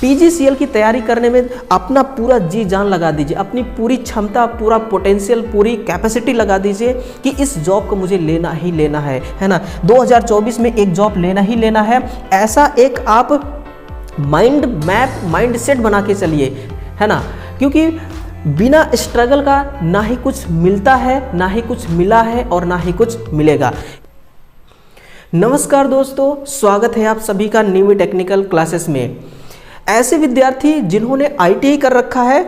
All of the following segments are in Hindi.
पीजीसीएल की तैयारी करने में अपना पूरा जी जान लगा दीजिए, अपनी पूरी क्षमता, पूरा पोटेंशियल, पूरी कैपेसिटी लगा दीजिए कि इस जॉब को मुझे लेना ही लेना है ना। 2024 में एक जॉब लेना ही लेना है, ऐसा एक आप माइंड मैप, माइंड सेट बना के चलिए, है ना। क्योंकि बिना स्ट्रगल का ना ही कुछ मिलता है, ना ही कुछ मिला है और ना ही कुछ मिलेगा। नमस्कार दोस्तों, स्वागत है आप सभी का न्यू टेक्निकल क्लासेस में। ऐसे विद्यार्थी जिन्होंने आईटीआई कर रखा है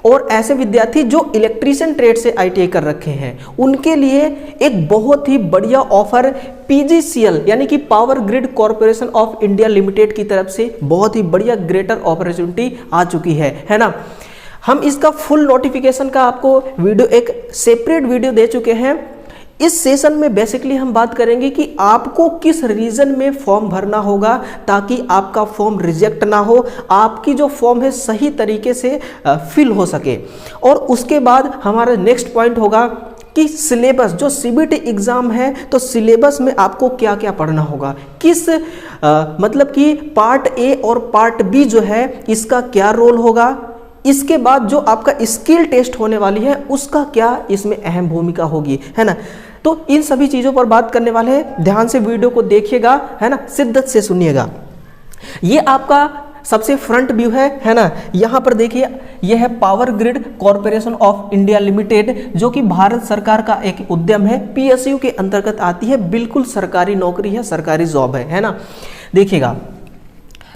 और ऐसे विद्यार्थी जो इलेक्ट्रीशियन ट्रेड से आईटीआई कर रखे हैं, उनके लिए एक बहुत ही बढ़िया ऑफर पीजीसीएल यानी कि power grid corporation of India limited की तरफ से बहुत ही बढ़िया ग्रेटर अपॉर्चुनिटी आ चुकी है ना। हम इसका फुल नोटिफिकेशन का आपको वीडियो, एक सेपरेट वीडियो दे चुके हैं। इस सेशन में बेसिकली हम बात करेंगे कि आपको किस रीजन में फॉर्म भरना होगा ताकि आपका फॉर्म रिजेक्ट ना हो, आपकी जो फॉर्म है सही तरीके से फिल हो सके। और उसके बाद हमारा नेक्स्ट पॉइंट होगा कि सिलेबस, जो सीबीटी एग्जाम है तो सिलेबस में आपको क्या क्या पढ़ना होगा, किस मतलब कि पार्ट ए और पार्ट बी जो है इसका क्या रोल होगा। इसके बाद जो आपका स्किल टेस्ट होने वाली है उसका क्या इसमें अहम भूमिका होगी, है ना। तो इन सभी चीज़ों पर बात करने वाले हैं, ध्यान से वीडियो को देखिएगा, है ना, शिद्दत से सुनिएगा। ये आपका सबसे फ्रंट व्यू है ना। यहाँ पर देखिए, यह है power grid corporation of India limited, जो कि भारत सरकार का एक उद्यम है, पीएसयू के अंतर्गत आती है, बिल्कुल सरकारी नौकरी है, सरकारी जॉब है ना। देखिएगा,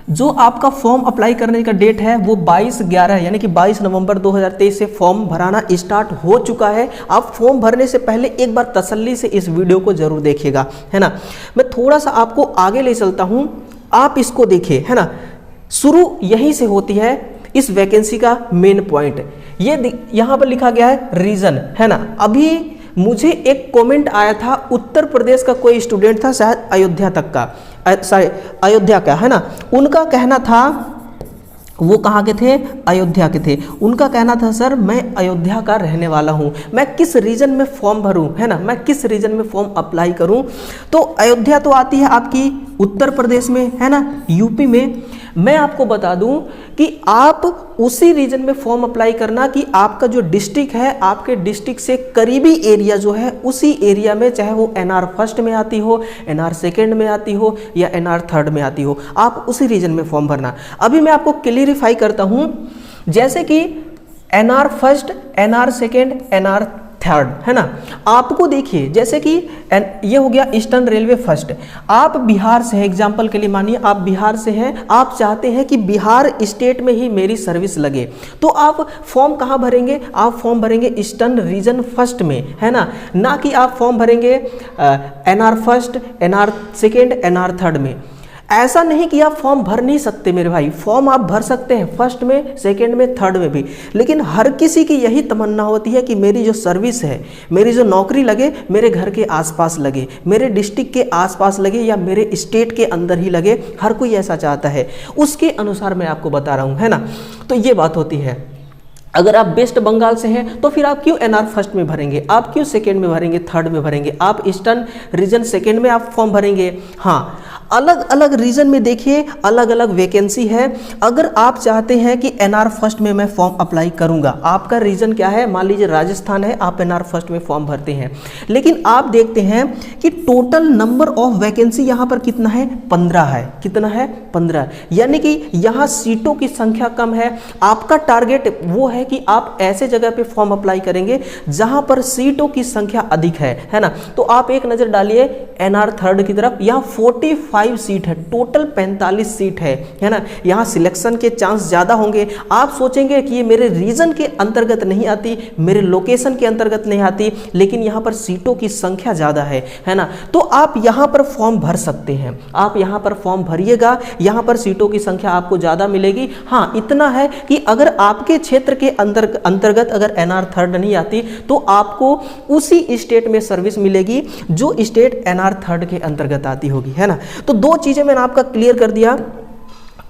जो आपका फॉर्म अप्लाई करने का डेट है वो 22/11 यानी कि 22 नवंबर 2023 से फॉर्म भराना स्टार्ट हो चुका है। आप फॉर्म भरने से पहले एक बार तसल्ली से इस वीडियो को जरूर देखिएगा, है ना। मैं थोड़ा सा आपको आगे ले चलता हूं, आप इसको देखिए, है ना। शुरू यहीं से होती है इस वैकेंसी का मेन पॉइंट। ये यहाँ पर लिखा गया है रीजन, है ना। अभी मुझे एक कमेंट आया था, उत्तर प्रदेश का कोई स्टूडेंट था, शायद अयोध्या तक का, अयोध्या का, है ना। उनका कहना था, वो कहाँ के थे, अयोध्या के थे। उनका कहना था, सर मैं अयोध्या का रहने वाला हूँ, मैं किस रीजन में फॉर्म भरूँ, है ना, मैं किस रीजन में फॉर्म अप्लाई करूँ। तो अयोध्या तो आती है आपकी उत्तर प्रदेश में, है ना, यूपी में। मैं आपको बता दूं कि आप उसी रीजन में फॉर्म अप्लाई करना कि आपका जो डिस्ट्रिक्ट है, आपके डिस्ट्रिक्ट से करीबी एरिया जो है, उसी एरिया में, चाहे वो एनआर फर्स्ट में आती हो, एनआर सेकेंड में आती हो या एनआर थर्ड में आती हो, आप उसी रीजन में फॉर्म भरना। अभी मैं आपको क्लियरिफाई करता हूं, जैसे कि NR first, NR second, NR third, है ना। आपको देखिए, जैसे कि ये हो गया ईस्टर्न रेलवे फर्स्ट। आप बिहार से हैं, एग्जाम्पल के लिए मानिए आप बिहार से हैं, आप चाहते हैं कि बिहार स्टेट में ही मेरी सर्विस लगे, तो आप फॉर्म कहाँ भरेंगे, आप फॉर्म भरेंगे ईस्टर्न रीजन फर्स्ट में, है ना कि आप फॉर्म भरेंगे NR first, NR second, NR third में। ऐसा नहीं कि आप फॉर्म भर नहीं सकते मेरे भाई, फॉर्म आप भर सकते हैं फर्स्ट में, सेकंड में, थर्ड में भी। लेकिन हर किसी की यही तमन्ना होती है कि मेरी जो सर्विस है, मेरी जो नौकरी लगे, मेरे घर के आसपास लगे, मेरे डिस्ट्रिक्ट के आसपास लगे या मेरे स्टेट के अंदर ही लगे। हर कोई ऐसा चाहता है, उसके अनुसार मैं आपको बता रहा हूँ, है ना। तो ये बात होती है। अगर आप वेस्ट बंगाल से हैं तो फिर आप क्यों एनआर फर्स्ट में भरेंगे, आप क्यों सेकेंड में भरेंगे, थर्ड में भरेंगे, आप ईस्टर्न रीजन सेकेंड में आप फॉर्म भरेंगे। हाँ, अलग अलग रीजन में देखिए अलग अलग वैकेंसी है। अगर आप चाहते हैं कि एनआर फर्स्ट में मैं फॉर्म अप्लाई करूंगा, आपका रीजन क्या है, मान लीजिए राजस्थान है, आप एनआर फर्स्ट में फॉर्म भरते हैं, लेकिन आप देखते हैं कि टोटल नंबर ऑफ वैकेंसी यहाँ पर कितना है, 15 है। कितना है, 15। यानी कि यहाँ सीटों की संख्या कम है। आपका टारगेट वो है कि आप ऐसे जगह पे फॉर्म अप्लाई करेंगे जहां पर सीटों की संख्या अधिक है ना। तो आप एक नजर डालिए एनआर थर्ड की तरफ, यहाँ 45 सीट है, टोटल 45 सीट है ना। यहाँ सिलेक्शन के चांस ज्यादा होंगे। आप सोचेंगे कि ये मेरे रीजन के अंतर्गत नहीं आती, मेरे लोकेशन के अंतर्गत नहीं आती, लेकिन यहाँ पर सीटों की संख्या ज्यादा है ना। तो आप यहाँ पर फॉर्म भर सकते हैं, आप यहाँ पर फॉर्म भरिएगा, यहाँ पर सीटों की संख्या आपको ज्यादा मिलेगी। हाँ, इतना है कि अगर आपके क्षेत्र के अंतर्गत अगर एनआर थर्ड नहीं आती तो आपको उसी स्टेट में सर्विस मिलेगी जो स्टेट एनआर थर्ड के अंतर्गत आती होगी, है ना। तो दो चीजें मैंने आपका क्लियर कर दिया।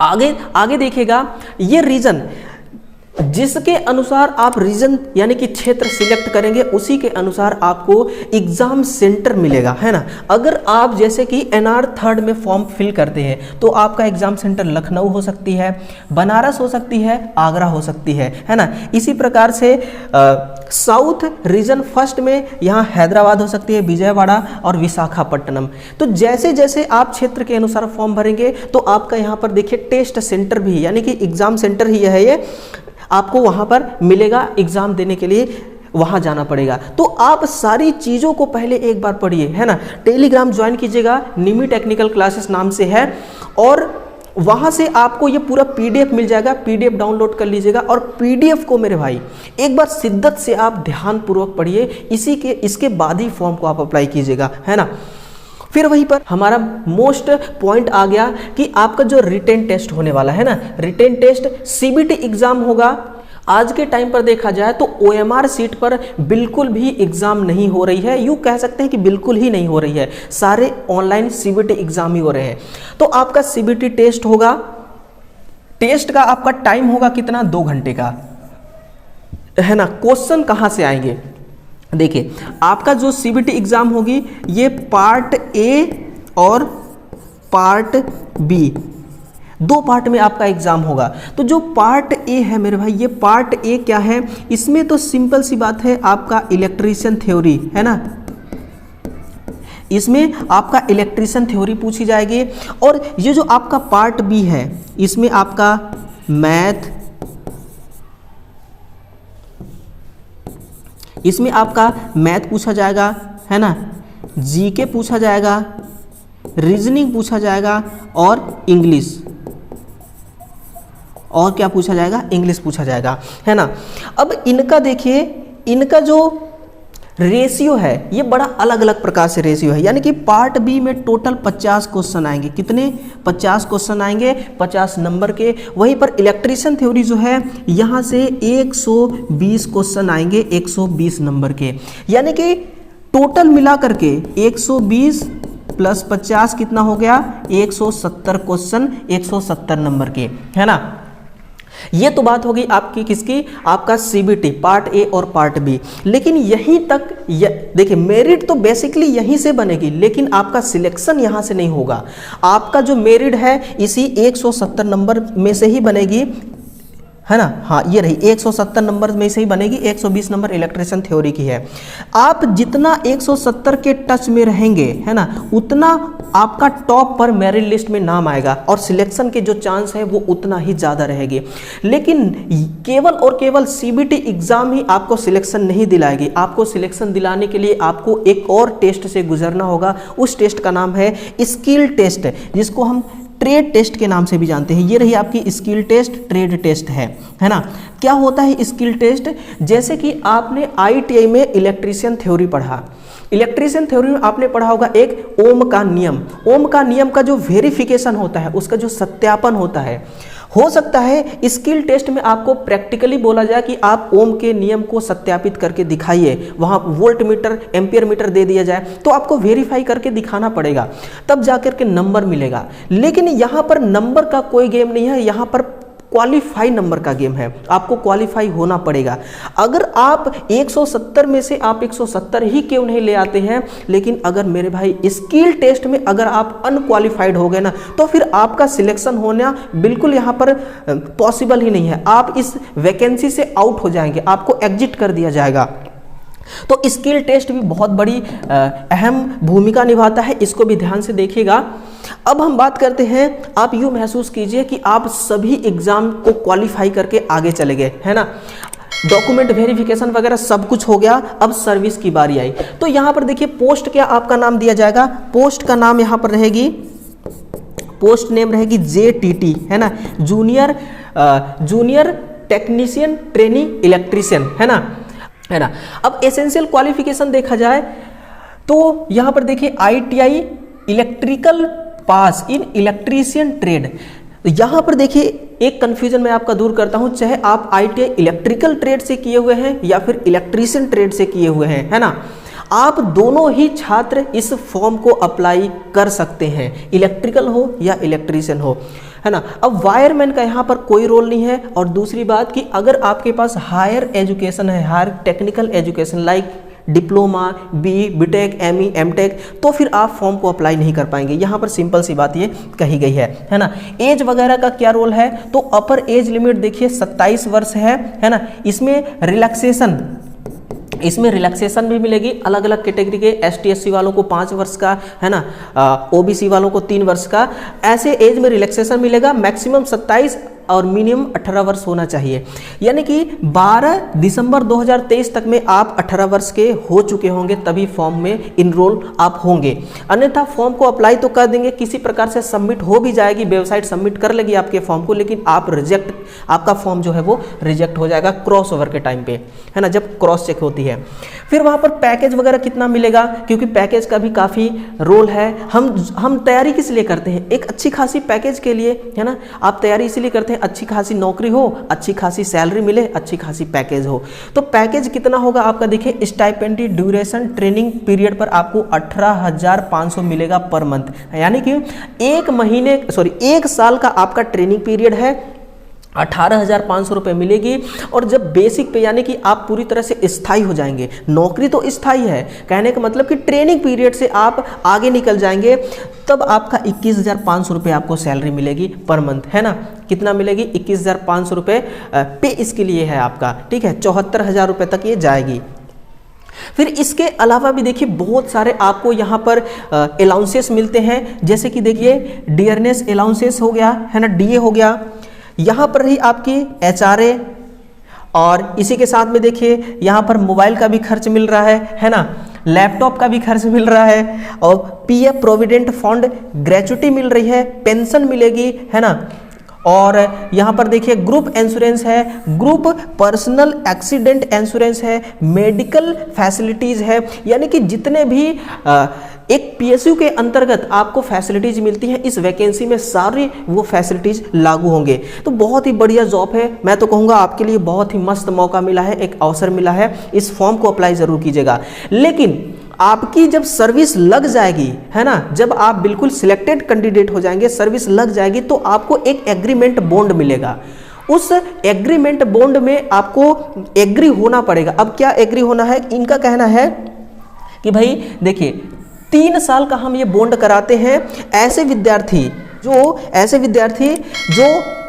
आगे देखिएगा, ये रीजन जिसके अनुसार आप रीजन यानी कि क्षेत्र सिलेक्ट करेंगे उसी के अनुसार आपको एग्जाम सेंटर मिलेगा, है ना। अगर आप जैसे कि NR 3rd में फॉर्म फिल करते हैं तो आपका एग्जाम सेंटर लखनऊ हो सकती है, बनारस हो सकती है, आगरा हो सकती है ना। इसी प्रकार से साउथ रीजन 1st में यहाँ हैदराबाद हो सकती है, विजयवाड़ा और विशाखापट्टनम। तो जैसे जैसे आप क्षेत्र के अनुसार फॉर्म भरेंगे तो आपका यहाँ पर देखिए टेस्ट सेंटर भी यानी कि एग्जाम सेंटर ही है ये, आपको वहाँ पर मिलेगा। एग्जाम देने के लिए वहाँ जाना पड़ेगा। तो आप सारी चीज़ों को पहले एक बार पढ़िए, है ना। टेलीग्राम ज्वाइन कीजिएगा, निमी टेक्निकल क्लासेस नाम से है, और वहाँ से आपको ये पूरा PDF मिल जाएगा। PDF डाउनलोड कर लीजिएगा और PDF को मेरे भाई एक बार शिद्दत से आप ध्यानपूर्वक पढ़िए, इसके बाद ही फॉर्म को आप अप्लाई कीजिएगा, है ना। फिर वहीं पर हमारा मोस्ट पॉइंट आ गया कि आपका जो रिटेन टेस्ट होने वाला है ना, रिटेन टेस्ट CBT एग्जाम होगा। आज के टाइम पर देखा जाए तो OMR सीट पर बिल्कुल भी एग्जाम नहीं हो रही है, यूँ कह सकते हैं कि बिल्कुल ही नहीं हो रही है, सारे ऑनलाइन CBT एग्जाम ही हो रहे हैं। तो आपका CBT टेस्ट होगा, टेस्ट का आपका टाइम होगा कितना, 2 घंटे का, है ना। क्वेश्चन कहाँ से आएंगे, देखिए आपका जो CBT एग्जाम होगी ये पार्ट A और पार्ट B, 2 पार्ट में आपका एग्जाम होगा। तो जो पार्ट A है मेरे भाई, ये पार्ट A क्या है, इसमें तो सिंपल सी बात है, आपका इलेक्ट्रीशियन थ्योरी, है ना। इसमें आपका इलेक्ट्रीशियन थ्योरी पूछी जाएगी। और ये जो आपका पार्ट B है इसमें आपका मैथ, इसमें आपका मैथ पूछा जाएगा, है ना, GK पूछा जाएगा, रीजनिंग पूछा जाएगा और इंग्लिश, और क्या पूछा जाएगा, इंग्लिश पूछा जाएगा, है ना। अब इनका देखिए, इनका जो रेशियो है ये बड़ा अलग अलग प्रकार से रेशियो है, यानी कि पार्ट बी में टोटल 50 क्वेश्चन आएंगे। कितने? 50 क्वेश्चन आएंगे, 50 नंबर के। वहीं पर इलेक्ट्रीशियन थ्योरी जो है यहाँ से 120 क्वेश्चन आएंगे 120 नंबर के, यानी कि टोटल मिला करके 120 प्लस 50 कितना हो गया, 170 क्वेश्चन 170 नंबर के, है ना। ये तो बात होगी आपकी किसकी, आपका CBT पार्ट ए और पार्ट बी। लेकिन यहीं तक देखिए मेरिट तो बेसिकली यहीं से बनेगी, लेकिन आपका सिलेक्शन यहाँ से नहीं होगा। आपका जो मेरिट है इसी 170 नंबर में से ही बनेगी, है ना। हाँ ये रही 170 नंबर में से ही बनेगी, 120 नंबर इलेक्ट्रीशियन थ्योरी की है। आप जितना 170 के टच में रहेंगे, है ना, उतना आपका टॉप पर मेरिट लिस्ट में नाम आएगा और सिलेक्शन के जो चांस है वो उतना ही ज़्यादा रहेगी। लेकिन केवल और केवल CBT एग्जाम ही आपको सिलेक्शन नहीं दिलाएगी। आपको सिलेक्शन दिलाने के लिए आपको एक और टेस्ट से गुजरना होगा। उस टेस्ट का नाम है स्किल टेस्ट, जिसको हम ट्रेड टेस्ट के नाम से भी जानते हैं। ये रही आपकी स्किल टेस्ट, ट्रेड टेस्ट है ना। क्या होता है स्किल टेस्ट? जैसे कि आपने ITI में इलेक्ट्रीशियन थ्योरी पढ़ा, इलेक्ट्रीशियन थ्योरी में आपने पढ़ा होगा एक ओम का नियम। ओम का नियम का जो वेरिफिकेशन होता है, उसका जो सत्यापन होता है, हो सकता है स्किल टेस्ट में आपको प्रैक्टिकली बोला जाए कि आप ओम के नियम को सत्यापित करके दिखाइए, वहाँ वोल्ट मीटर एम्पियर मीटर दे दिया जाए, तो आपको वेरीफाई करके दिखाना पड़ेगा, तब जाकर के नंबर मिलेगा। लेकिन यहाँ पर नंबर का कोई गेम नहीं है, यहाँ पर क्वालिफाई नंबर का गेम है। आपको क्वालिफाई होना पड़ेगा। अगर आप 170 में से आप 170 ही क्यों नहीं ले आते हैं, लेकिन अगर मेरे भाई स्किल टेस्ट में अगर आप अनक्वालिफाइड हो गए ना, तो फिर आपका सिलेक्शन होना बिल्कुल यहाँ पर पॉसिबल ही नहीं है। आप इस वैकेंसी से आउट हो जाएंगे, आपको एग्जिट कर दिया जाएगा। तो स्किल टेस्ट भी बहुत बड़ी अहम भूमिका निभाता है, इसको भी ध्यान से देखिएगा। अब हम बात करते हैं, आप यूँ महसूस कीजिए कि आप सभी एग्जाम को क्वालिफाई करके आगे चले गए, है ना। डॉक्यूमेंट वेरिफिकेशन वगैरह सब कुछ हो गया, अब सर्विस की बारी आई। तो यहाँ पर देखिए पोस्ट क्या आपका नाम दिया जाएगा, पोस्ट का नाम यहाँ पर रहेगी, पोस्ट नेम रहेगी JTT, है ना, जूनियर टेक्नीशियन ट्रेनिंग इलेक्ट्रीशियन, है ना। अब एसेंशियल क्वालिफिकेशन देखा जाए तो यहाँ पर देखिए ITI इलेक्ट्रिकल पास इन इलेक्ट्रीशियन ट्रेड। यहाँ पर देखिए एक कंफ्यूजन मैं आपका दूर करता हूँ, चाहे आप ITI इलेक्ट्रिकल ट्रेड से किए हुए हैं या फिर इलेक्ट्रीशियन ट्रेड से किए हुए हैं, है ना, आप दोनों ही छात्र इस फॉर्म को अप्लाई कर सकते हैं, इलेक्ट्रिकल हो या इलेक्ट्रीशियन हो, है ना। अब वायरमैन का यहाँ पर कोई रोल नहीं है। और दूसरी बात कि अगर आपके पास हायर एजुकेशन है, higher technical education like diploma, B, BTech, ME, MTech, तो फिर आप फॉर्म को अप्लाई नहीं कर पाएंगे। यहाँ पर सिंपल सी बात ये कही गई है ना। एज वगैरह का क्या रोल है, तो अपर एज लिमिट देखिए 27 वर्ष है ना। इसमें रिलैक्सेशन भी मिलेगी अलग अलग कैटेगरी के, ST SC वालों को 5 वर्ष का, है ना, OBC वालों को 3 वर्ष का, ऐसे एज में रिलैक्सेशन मिलेगा। मैक्सिमम 27 और मिनिमम 18 वर्ष होना चाहिए। यानी कि 12 दिसंबर 2023 तक में आप 18 वर्ष के हो चुके होंगे, तभी फॉर्म में इनरोल आप होंगे। अन्यथा फॉर्म को अप्लाई तो कर देंगे, किसी प्रकार से सबमिट हो भी जाएगी, वेबसाइट सबमिट कर लेगी आपके फॉर्म को, लेकिन आपका फॉर्म जो है वो रिजेक्ट हो जाएगा क्रॉस ओवर के टाइम पे, है ना, जब क्रॉस चेक होती है। फिर वहाँ पर पैकेज वगैरह कितना मिलेगा, क्योंकि पैकेज का भी काफ़ी रोल है। हम तैयारी किस लिए करते हैं, एक अच्छी खासी पैकेज के लिए, है ना। आप तैयारी इसलिए करते हैं अच्छी खासी नौकरी हो, अच्छी खासी सैलरी मिले, अच्छी खासी पैकेज हो। तो पैकेज कितना होगा आपका, देखिए स्टाइपेंडी ड्यूरेशन ट्रेनिंग पीरियड पर आपको 18,500 मिलेगा पर मंथ। यानी कि एक साल का आपका ट्रेनिंग पीरियड है, 18,500 रुपये मिलेगी। और जब बेसिक पे यानी कि आप पूरी तरह से स्थायी हो जाएंगे, नौकरी तो स्थायी है, कहने का मतलब कि ट्रेनिंग पीरियड से आप आगे निकल जाएंगे, तब आपका 21,500 रुपये आपको सैलरी मिलेगी पर मंथ, है ना। कितना मिलेगी, 21,500 रुपये पे इसके लिए है आपका, ठीक है। 74,000 रुपये तक ये जाएगी। फिर इसके अलावा भी देखिए बहुत सारे आपको यहाँ पर अलाउंसेस मिलते हैं, जैसे कि देखिए डियरनेस अलाउंसेस हो गया, है ना, DA हो गया। यहाँ पर ही आपकी HRA, और इसी के साथ में देखिए यहाँ पर मोबाइल का भी खर्च मिल रहा है ना, लैपटॉप का भी खर्च मिल रहा है, और PF प्रोविडेंट फंड ग्रेचुटी मिल रही है, पेंशन मिलेगी, है ना। और यहाँ पर देखिए ग्रुप इंश्योरेंस है, ग्रुप पर्सनल एक्सीडेंट इंश्योरेंस है, मेडिकल फैसिलिटीज़ है। यानी कि जितने भी एक PSU के अंतर्गत आपको फैसिलिटीज मिलती हैं, इस वैकेंसी में सारी वो फैसिलिटीज लागू होंगे। तो बहुत ही बढ़िया जॉब है, मैं तो कहूँगा आपके लिए बहुत ही मस्त मौका मिला है, एक अवसर मिला है। इस फॉर्म को अप्लाई ज़रूर कीजिएगा। लेकिन आपकी जब सर्विस लग जाएगी, है ना, जब आप बिल्कुल सिलेक्टेड कैंडिडेट हो जाएंगे, सर्विस लग जाएगी, तो आपको एक एग्रीमेंट बॉन्ड मिलेगा। उस एग्रीमेंट बॉन्ड में आपको एग्री होना पड़ेगा। अब क्या एग्री होना है, इनका कहना है कि भाई देखिए 3 साल का हम ये बॉन्ड कराते हैं। ऐसे विद्यार्थी जो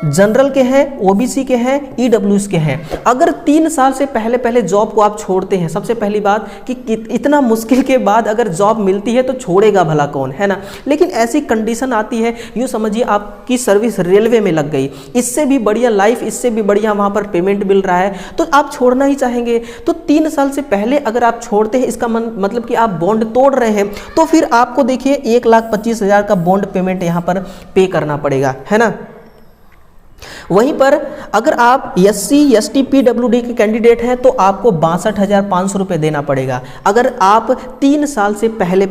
जनरल के हैं, OBC के हैं, EWS के हैं, अगर 3 साल से पहले जॉब को आप छोड़ते हैं, सबसे पहली बात कि इतना मुश्किल के बाद अगर जॉब मिलती है तो छोड़ेगा भला कौन, है ना। लेकिन ऐसी कंडीशन आती है, यूँ समझिए आपकी सर्विस रेलवे में लग गई, इससे भी बढ़िया लाइफ, इससे भी बढ़िया वहाँ पर पेमेंट मिल रहा है, तो आप छोड़ना ही चाहेंगे। तो 3 साल से पहले अगर आप छोड़ते हैं, इसका मतलब कि आप बॉन्ड तोड़ रहे हैं, तो फिर आपको देखिए 1,25,000 का बॉन्ड पेमेंट यहाँ पर पे करना पड़ेगा, है ना। वहीं पर अगर आप SC ST PWD के कैंडिडेट हैं तो आपको 62,500 रुपये देना पड़ेगा। अगर आप 3 साल से पहले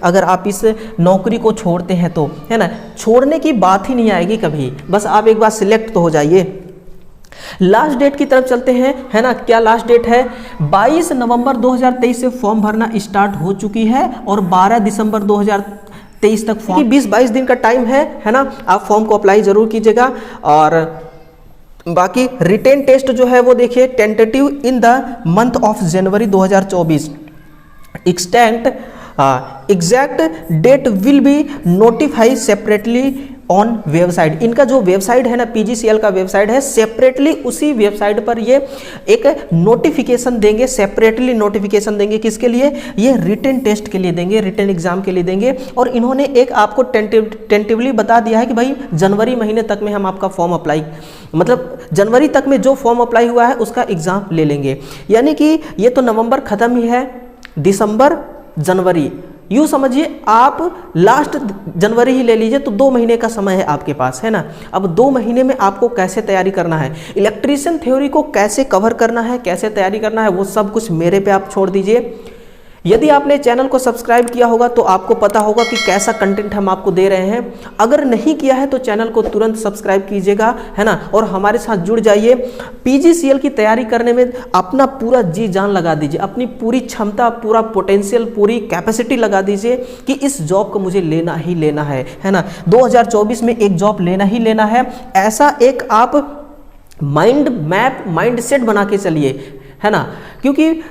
अगर आप इस नौकरी को छोड़ते हैं तो, है ना, छोड़ने की बात ही नहीं आएगी कभी, बस आप एक बार सिलेक्ट तो हो जाइए। लास्ट डेट की तरफ चलते हैं, है ना। क्या लास्ट डेट है, 22 नवंबर 2023 से फॉर्म भरना स्टार्ट हो चुकी है, और 12 दिसंबर 2023 तक फॉर्म, 20-22 दिन का टाइम है ना। आप फॉर्म को अप्लाई जरूर कीजिएगा। और बाकी रिटेन टेस्ट जो है वो देखिए tentative in the month of January 2024, exact date will be notify separately on website. इनका जो वेबसाइट है ना, PGCL का वेबसाइट है, सेपरेटली उसी वेबसाइट पर ये एक नोटिफिकेशन देंगे, सेपरेटली नोटिफिकेशन देंगे। किसके लिए, ये रिटन टेस्ट के लिए देंगे, रिटन एग्जाम के लिए देंगे। और इन्होंने एक आपको टेंटिवली बता दिया है कि भाई जनवरी महीने तक में हम आपका फॉर्म अप्लाई, मतलब जनवरी तक में जो फॉर्म अप्लाई हुआ है उसका एग्जाम ले लेंगे। यानी कि ये तो नवंबर खत्म ही है, दिसंबर जनवरी, यूँ समझिए आप लास्ट जनवरी ही ले लीजिए, तो 2 महीने का समय है आपके पास, है ना। अब 2 महीने में आपको कैसे तैयारी करना है, इलेक्ट्रीशियन थ्योरी को कैसे कवर करना है, कैसे तैयारी करना है, वो सब कुछ मेरे पे आप छोड़ दीजिए। यदि आपने चैनल को सब्सक्राइब किया होगा तो आपको पता होगा कि कैसा कंटेंट हम आपको दे रहे हैं। अगर नहीं किया है तो चैनल को तुरंत सब्सक्राइब कीजिएगा, है ना, और हमारे साथ जुड़ जाइए। पीजीसीएल की तैयारी करने में अपना पूरा जी जान लगा दीजिए, अपनी पूरी क्षमता, पूरा पोटेंशियल, पूरी कैपेसिटी लगा दीजिए कि इस जॉब को मुझे लेना ही लेना है ना। 2024 में एक जॉब लेना ही लेना है, ऐसा एक आप माइंड मैप, माइंड सेट बना के चलिए, है ना, क्योंकि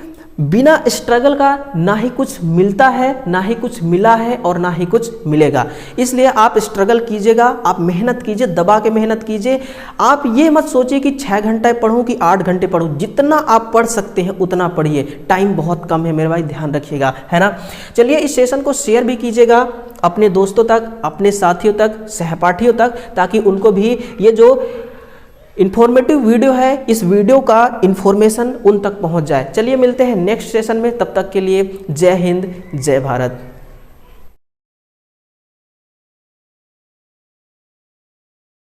बिना स्ट्रगल का ना ही कुछ मिलता है, ना ही कुछ मिला है और ना ही कुछ मिलेगा। इसलिए आप स्ट्रगल कीजिएगा, आप मेहनत कीजिए, दबा के मेहनत कीजिए। आप ये मत सोचिए कि 6 घंटे पढूं कि 8 घंटे पढूं, जितना आप पढ़ सकते हैं उतना पढ़िए। टाइम बहुत कम है मेरे भाई, ध्यान रखिएगा, है ना। चलिए इस सेशन को शेयर भी कीजिएगा अपने दोस्तों तक, अपने साथियों तक, सहपाठियों तक, ताकि उनको भी ये जो इन्फॉर्मेटिव वीडियो है, इस वीडियो का इन्फॉर्मेशन उन तक पहुंच जाए। चलिए मिलते हैं नेक्स्ट सेशन में, तब तक के लिए जय हिंद, जय भारत।